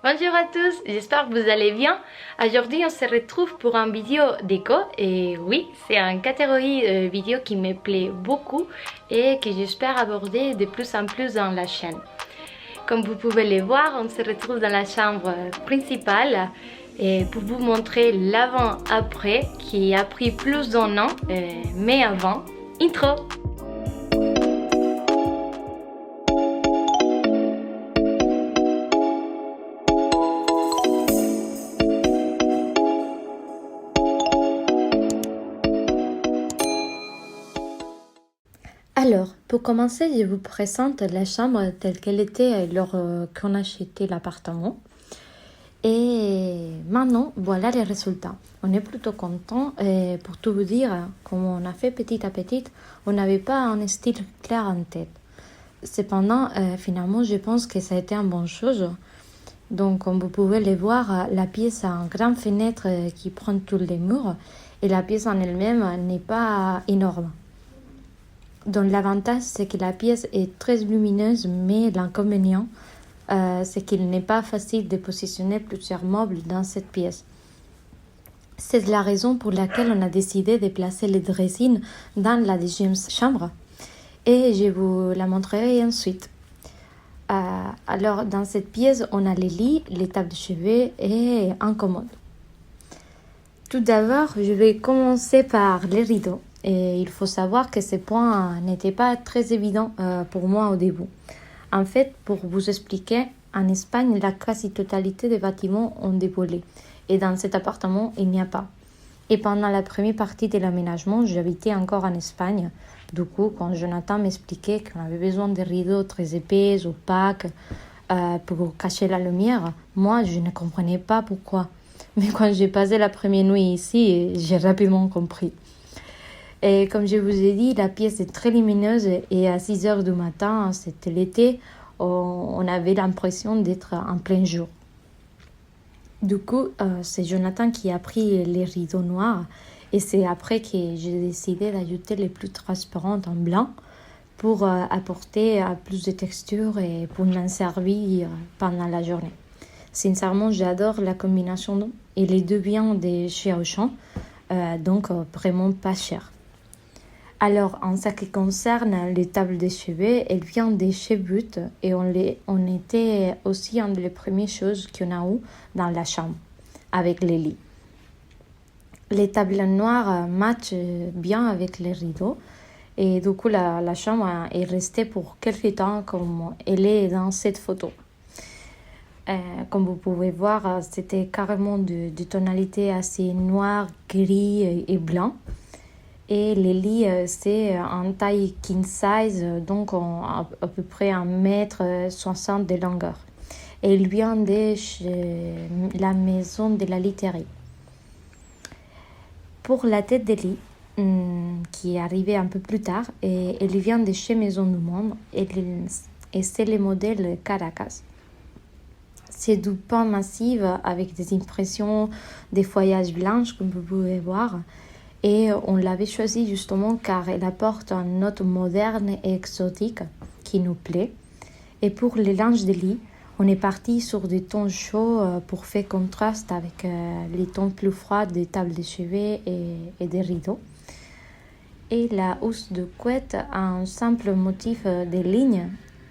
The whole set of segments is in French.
Bonjour à tous, j'espère que vous allez bien. Aujourd'hui, on se retrouve pour une vidéo déco et oui, c'est une catégorie vidéo qui me plaît beaucoup et que j'espère aborder de plus en plus dans la chaîne. Comme vous pouvez le voir, on se retrouve dans la chambre principale et pour vous montrer l'avant-après qui a pris plus d'un an, mais avant, intro! Alors, pour commencer, je vous présente la chambre telle qu'elle était lors qu'on a acheté l'appartement. Et maintenant, voilà les résultats. On est plutôt content. Et pour tout vous dire, comme on a fait petit à petit, on n'avait pas un style clair en tête. Cependant, finalement, je pense que ça a été une bonne chose. Donc, comme vous pouvez le voir, la pièce a une grande fenêtre qui prend tous les murs et la pièce en elle-même n'est pas énorme. Donc l'avantage, c'est que la pièce est très lumineuse, mais l'inconvénient, c'est qu'il n'est pas facile de positionner plusieurs meubles dans cette pièce. C'est la raison pour laquelle on a décidé de placer les dressings dans la deuxième chambre et je vous la montrerai ensuite. Alors dans cette pièce, on a les lits, les tables de chevet et un commode. Tout d'abord, je vais commencer par les rideaux. Et il faut savoir que ce point n'était pas très évident pour moi au début. En fait, pour vous expliquer, en Espagne, la quasi-totalité des bâtiments ont des volets. Et dans cet appartement, il n'y a pas. Et pendant la première partie de l'aménagement, j'habitais encore en Espagne. Du coup, quand Jonathan m'expliquait qu'on avait besoin de rideaux très épais, opaques, pour cacher la lumière, moi, je ne comprenais pas pourquoi. Mais quand j'ai passé la première nuit ici, j'ai rapidement compris. Et comme je vous ai dit, la pièce est très lumineuse et à 6 heures du matin, c'était l'été, on avait l'impression d'être en plein jour. Du coup, c'est Jonathan qui a pris les rideaux noirs et c'est après que j'ai décidé d'ajouter les plus transparentes en blanc pour apporter plus de texture et pour m'en servir pendant la journée. Sincèrement, j'adore la combinaison et les deux viennent de chez Auchan, donc vraiment pas cher. Alors, en ce qui concerne les tables de chevet, elles viennent de chez But et on était aussi une des premières choses qu'on a eues dans la chambre, avec les lits. Les tables noires matchent bien avec les rideaux et du coup, la chambre est restée pour quelques temps comme elle est dans cette photo. Comme vous pouvez voir, c'était carrément de tonalités assez noires, gris et blanc. Et les lits, c'est en taille king size, donc à peu près 1,60 m de longueur. Et il vient de chez la maison de la literie. Pour la tête de lit, qui est arrivée un peu plus tard, et elle vient de chez Maison du Monde, et c'est le modèle Caracas. C'est du pan massif avec des impressions, des feuillages blanches, comme vous pouvez voir. Et on l'avait choisi justement car elle apporte une note moderne et exotique qui nous plaît. Et pour les linges de lit, on est parti sur des tons chauds pour faire contraste avec les tons plus froids des tables de chevet et des rideaux. Et la housse de couette a un simple motif de lignes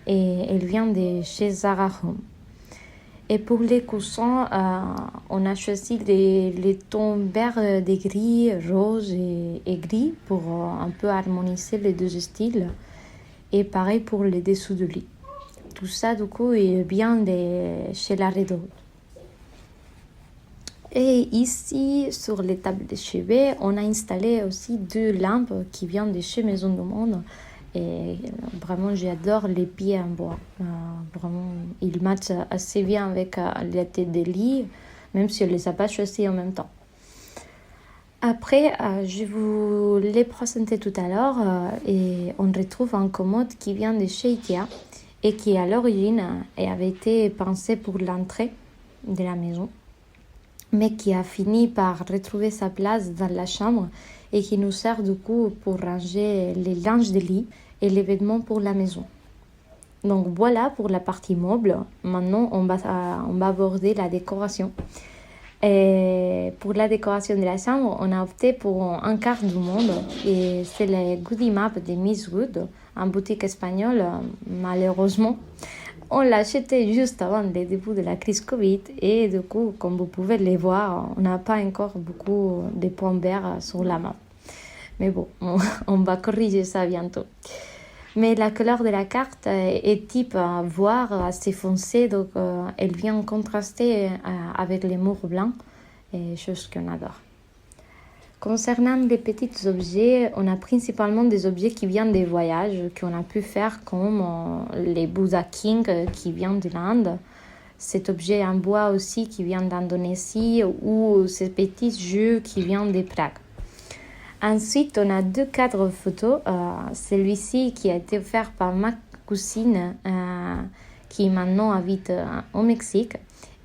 et elle vient de chez Zara Home. Et pour les coussins, on a choisi les tons verts des gris, rose et gris pour un peu harmoniser les deux styles. Et pareil pour les dessous de lit. Tout ça, du coup, est bien chez la Rideau. Et ici, sur les tables de chevet, on a installé aussi 2 lampes qui viennent de chez Maison du Monde. Et vraiment, j'adore les pieds en bois. Vraiment, ils matchent assez bien avec la tête des lits, même si on ne les a pas choisis en même temps. Après, je vous l'ai présenté tout à l'heure et on retrouve un commode qui vient de chez Ikea et qui à l'origine avait été pensé pour l'entrée de la maison, mais qui a fini par retrouver sa place dans la chambre et qui nous sert du coup pour ranger les linges de lit et les vêtements pour la maison. Donc voilà pour la partie meuble. Maintenant, on va aborder la décoration. Et pour la décoration de la chambre, on a opté pour un quart du monde. Et c'est le Goodie Map de Miss Good, en boutique espagnole, malheureusement. On l'a acheté juste avant le début de la crise Covid. Et du coup, comme vous pouvez le voir, on n'a pas encore beaucoup de points verts sur la map. Mais bon, on va corriger ça bientôt. Mais la couleur de la carte est type voire assez foncé, donc elle vient contraster avec les murs blancs, et chose qu'on adore. Concernant les petits objets, on a principalement des objets qui viennent des voyages qu'on a pu faire, comme les Buddha King qui viennent de l'Inde, cet objet en bois aussi qui vient d'Indonésie, ou ces petits jeux qui viennent de Prague. Ensuite, on a 2 cadres photos. Celui-ci qui a été offert par ma cousine qui maintenant habite au Mexique.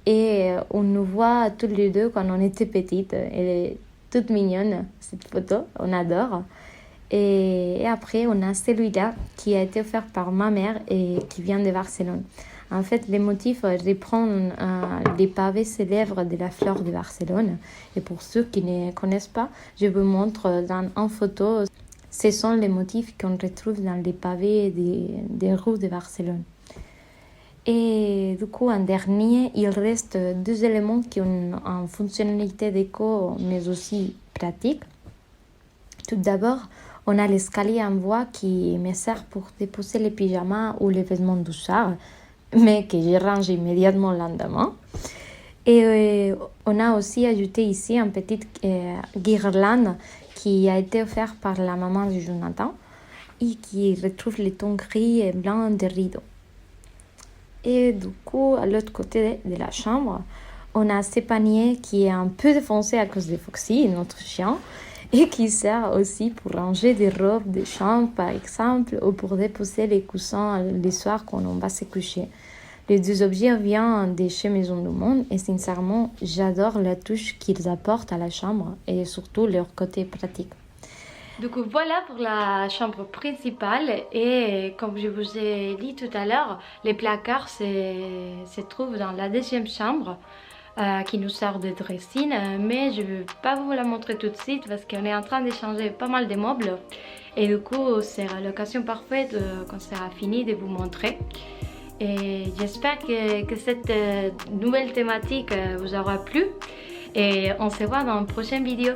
Et on nous voit tous les deux quand on était petites. Elle est toute mignonne, cette photo. On adore. Et après, on a celui-là qui a été offert par ma mère et qui vient de Barcelone. En fait, les motifs reprennent les pavés célèbres de la flore de Barcelone. Et pour ceux qui ne connaissent pas, je vous montre en photo. Ce sont les motifs qu'on retrouve dans les pavés des rues de Barcelone. Et du coup, en dernier, il reste 2 éléments qui ont une fonctionnalité déco, mais aussi pratique. Tout d'abord, on a l'escalier en bois qui me sert pour déposer les pyjamas ou les vêtements doucheurs, mais que je range immédiatement le lendemain. Et on a aussi ajouté ici une petite guirlande qui a été offerte par la maman de Jonathan et qui retrouve les tons gris et blancs des rideaux. Et du coup, à l'autre côté de la chambre, on a ce panier qui est un peu défoncé à cause de Foxy, notre chien, et qui sert aussi pour ranger des robes de chambre, par exemple, ou pour déposer les coussins le soir quand on va se coucher. Les 2 objets viennent de chez Maison du Monde et sincèrement, j'adore la touche qu'ils apportent à la chambre et surtout leur côté pratique. Du coup, voilà pour la chambre principale et comme je vous ai dit tout à l'heure, les placards se trouvent dans la 2e chambre. Qui nous sert de dressing, mais je ne vais pas vous la montrer tout de suite parce qu'on est en train de changer pas mal de meubles et du coup c'est l'occasion parfaite quand ça sera fini de vous montrer. Et j'espère que cette nouvelle thématique vous aura plu et on se voit dans une prochaine vidéo.